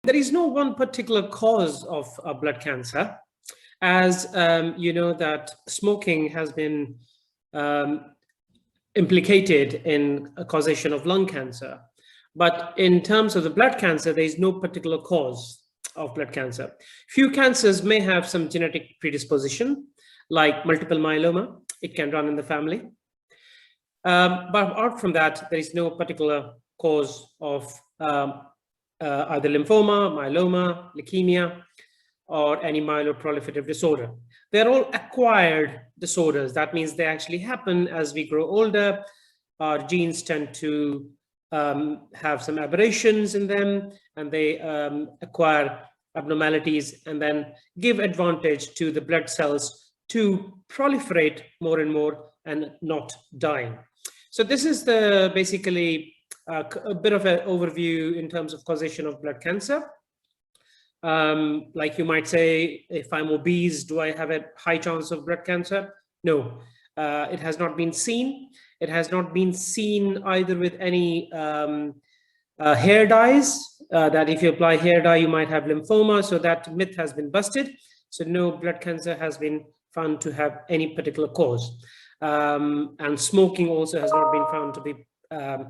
There is no one particular cause of blood cancer, as you know that smoking has been implicated in a causation of lung cancer. But in terms of the blood cancer, there is no particular cause of blood cancer. Few cancers may have some genetic predisposition, like multiple myeloma. It can run in the family. But apart from that, there is no particular cause of either lymphoma, myeloma, leukemia, or any myeloproliferative disorder. They're all acquired disorders. That means they actually happen as we grow older. Our genes tend to have some aberrations in them, and they acquire abnormalities and then give advantage to the blood cells to proliferate more and more and not die. So this is the basically a bit of an overview in terms of causation of blood cancer. Like you might say, if I'm obese, do I have a high chance of blood cancer? No, it has not been seen. It has not been seen either with any hair dyes, that if you apply hair dye, you might have lymphoma. So that myth has been busted. So no blood cancer has been found to have any particular cause. And smoking also has not been found to be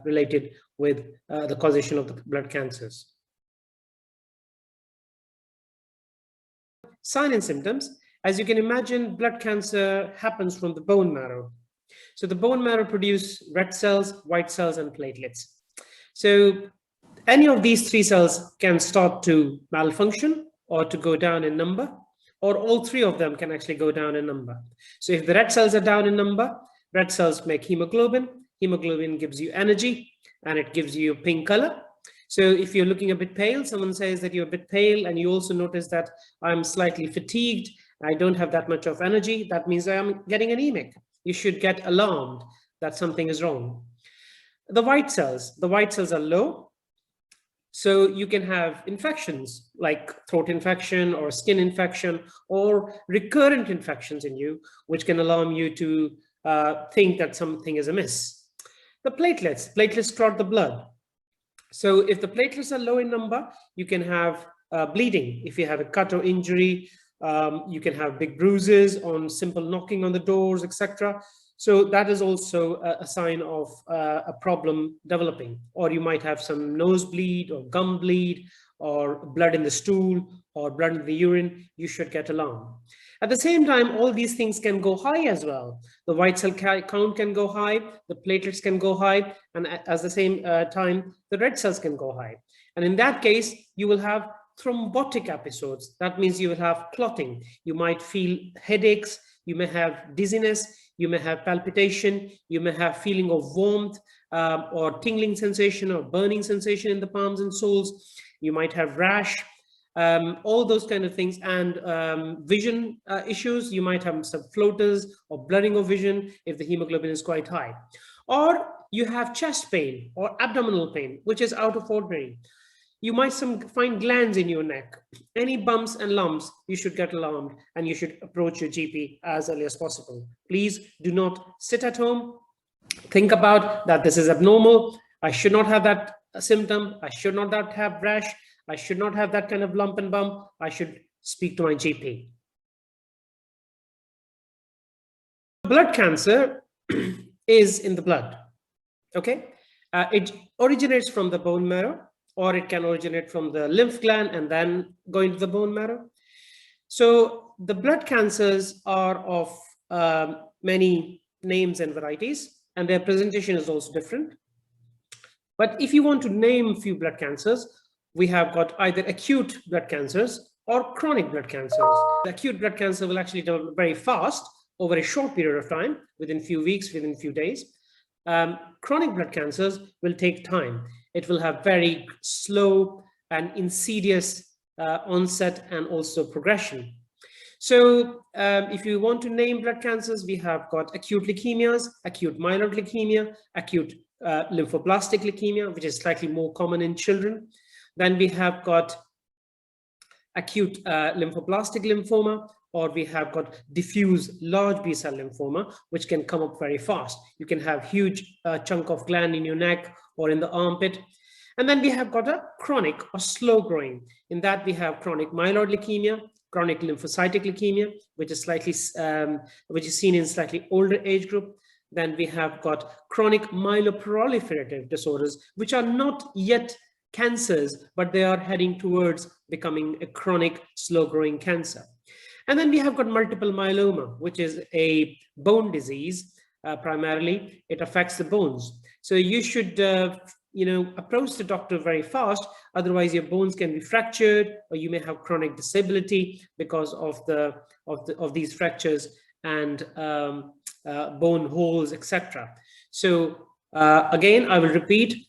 related with the causation of the blood cancers. Sign and symptoms. As you can imagine, blood cancer happens from the bone marrow. So the bone marrow produces red cells, white cells, and platelets. So any of these three cells can start to malfunction or to go down in number, or all three of them can actually go down in number. So if the red cells are down in number, red cells make hemoglobin. Hemoglobin gives you energy, and it gives you a pink color. So if you're looking a bit pale, someone says that you're a bit pale, and you also notice that I'm slightly fatigued, I don't have that much of energy, that means I am getting anemic. You should get alarmed that something is wrong. The white cells are low. So you can have infections like throat infection or skin infection or recurrent infections in you, which can alarm you to think that something is amiss. The platelets clot the blood. So if the platelets are low in number, you can have bleeding. If you have a cut or injury, you can have big bruises on simple knocking on the doors, etc. So that is also a sign of a problem developing. Or you might have some nosebleed or gum bleed or blood in the stool or blood in the urine. You should get alarmed. At the same time, all these things can go high as well. The white cell count can go high, the platelets can go high, and at the same time, the red cells can go high. And in that case, you will have thrombotic episodes. That means you will have clotting. You might feel headaches, you may have dizziness, you may have palpitation, you may have feeling of warmth or tingling sensation or burning sensation in the palms and soles. You might have rash. All those kind of things, and vision issues. You might have some floaters or blurring of vision if the hemoglobin is quite high. Or you have chest pain or abdominal pain, which is out of ordinary. You might find glands in your neck. Any bumps and lumps, you should get alarmed and you should approach your GP as early as possible. Please do not sit at home. Think about that this is abnormal. I should not have that symptom. I should not have rash. I should not have that kind of lump and bump. I should speak to my GP. Blood cancer is in the blood, okay? It originates from the bone marrow, or it can originate from the lymph gland and then go into the bone marrow. So the blood cancers are of many names and varieties, and their presentation is also different. But if you want to name a few blood cancers, we have got either acute blood cancers or chronic blood cancers. The acute blood cancer will actually develop very fast over a short period of time, within a few weeks, within a few days. Chronic blood cancers will take time. It will have very slow and insidious onset and also progression. So if you want to name blood cancers, we have got acute leukemias, acute myeloid leukemia, acute lymphoblastic leukemia, which is slightly more common in children. Then we have got acute lymphoblastic lymphoma, or we have got diffuse large B-cell lymphoma, which can come up very fast. You can have huge chunk of gland in your neck or in the armpit. And then we have got a chronic or slow growing. In that we have chronic myeloid leukemia, chronic lymphocytic leukemia, which is which is seen in slightly older age group. Then we have got chronic myeloproliferative disorders, which are not yet cancers, but they are heading towards becoming a chronic slow growing cancer. And then we have got multiple myeloma, which is a bone disease. Primarily, it affects the bones. So you should approach the doctor very fast. Otherwise, your bones can be fractured, or you may have chronic disability because of these fractures and bone holes, etc. So again, I will repeat: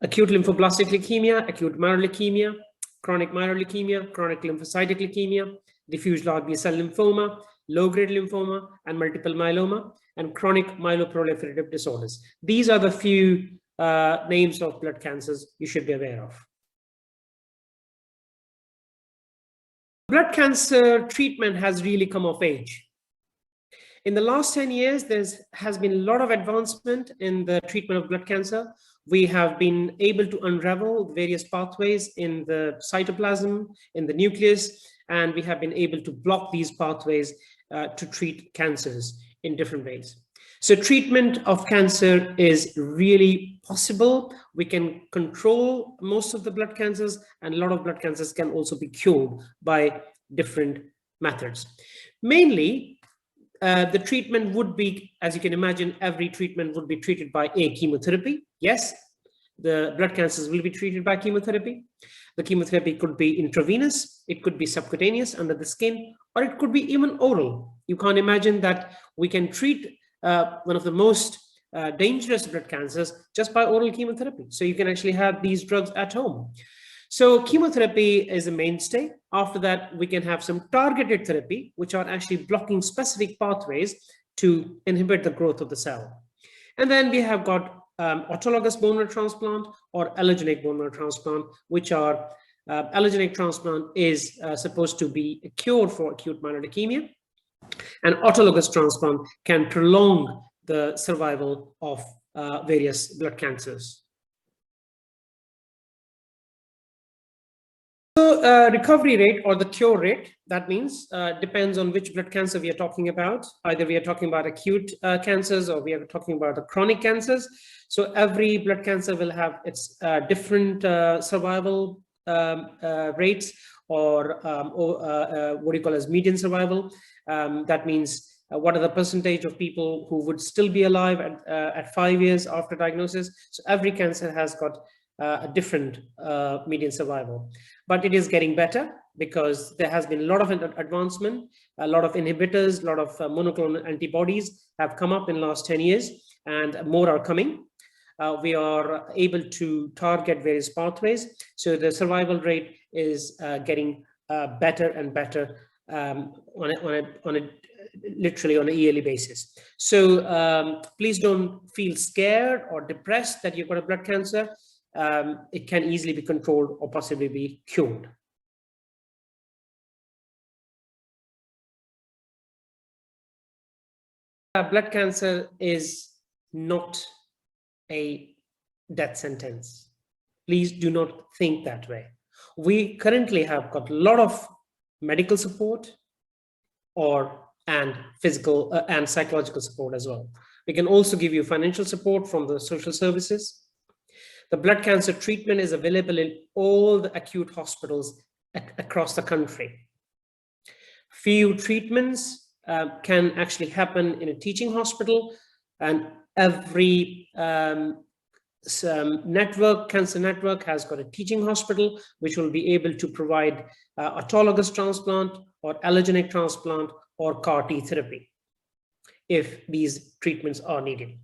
acute lymphoblastic leukemia, acute myeloid leukemia, chronic myeloid leukemia, chronic lymphocytic leukemia, diffuse large B-cell lymphoma, low-grade lymphoma, and multiple myeloma, and chronic myeloproliferative disorders. These are the few names of blood cancers you should be aware of. Blood cancer treatment has really come of age. In the last 10 years, there has been a lot of advancement in the treatment of blood cancer. We have been able to unravel various pathways in the cytoplasm, in the nucleus, and we have been able to block these pathways to treat cancers in different ways. So treatment of cancer is really possible. We can control most of the blood cancers, and a lot of blood cancers can also be cured by different methods. Mainly, the treatment would be, as you can imagine, every treatment would be treated by a chemotherapy. Yes, the blood cancers will be treated by chemotherapy. The chemotherapy could be intravenous, it could be subcutaneous under the skin, or it could be even oral. You can't imagine that we can treat one of the most dangerous blood cancers just by oral chemotherapy. So you can actually have these drugs at home. So chemotherapy is a mainstay. After that, we can have some targeted therapy, which are actually blocking specific pathways to inhibit the growth of the cell. And then we have got autologous bone marrow transplant or allogeneic bone marrow transplant, which are allogeneic transplant is supposed to be a cure for acute myeloid leukemia, and autologous transplant can prolong the survival of various blood cancers. So recovery rate or the cure rate, that means depends on which blood cancer we are talking about. Either we are talking about acute cancers or we are talking about the chronic cancers. So every blood cancer will have its different survival rates, or what do you call as median survival. That means what are the percentage of people who would still be alive at 5 years after diagnosis. So every cancer has got a different median survival, but it is getting better because there has been a lot of advancement. A lot of inhibitors, a lot of monoclonal antibodies have come up in the last 10 years, and more are coming. We are able to target various pathways, so the survival rate is getting better and better literally on a yearly basis. So please don't feel scared or depressed that you've got a blood cancer. It can easily be controlled or possibly be cured. Blood cancer is not a death sentence. Please do not think that way. We currently have got a lot of medical support and physical and psychological support as well. We can also give you financial support from the social services. The blood cancer treatment is available in all the acute hospitals across the country. Few treatments can actually happen in a teaching hospital, and every cancer network has got a teaching hospital which will be able to provide autologous transplant or allogeneic transplant or CAR T therapy if these treatments are needed.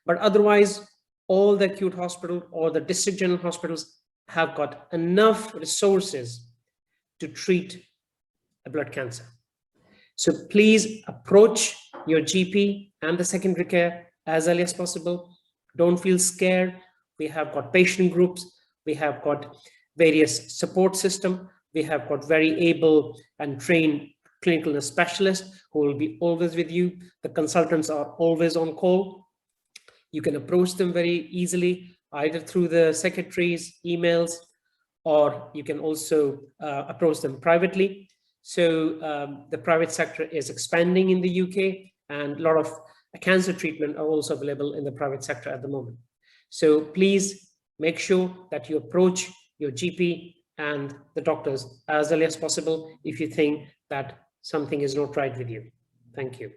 But otherwise, all the acute hospital or the district general hospitals have got enough resources to treat a blood cancer. So please approach your GP and the secondary care as early as possible. Don't feel scared. We have got patient groups. We have got various support system. We have got very able and trained clinical nurse specialists who will be always with you. The consultants are always on call. You can approach them very easily. either through the secretaries, emails, or you can also approach them privately. So the private sector is expanding in the UK, and a lot of cancer treatment are also available in the private sector at the moment. So please make sure that you approach your GP and the doctors as early as possible if you think that something is not right with you. Thank you.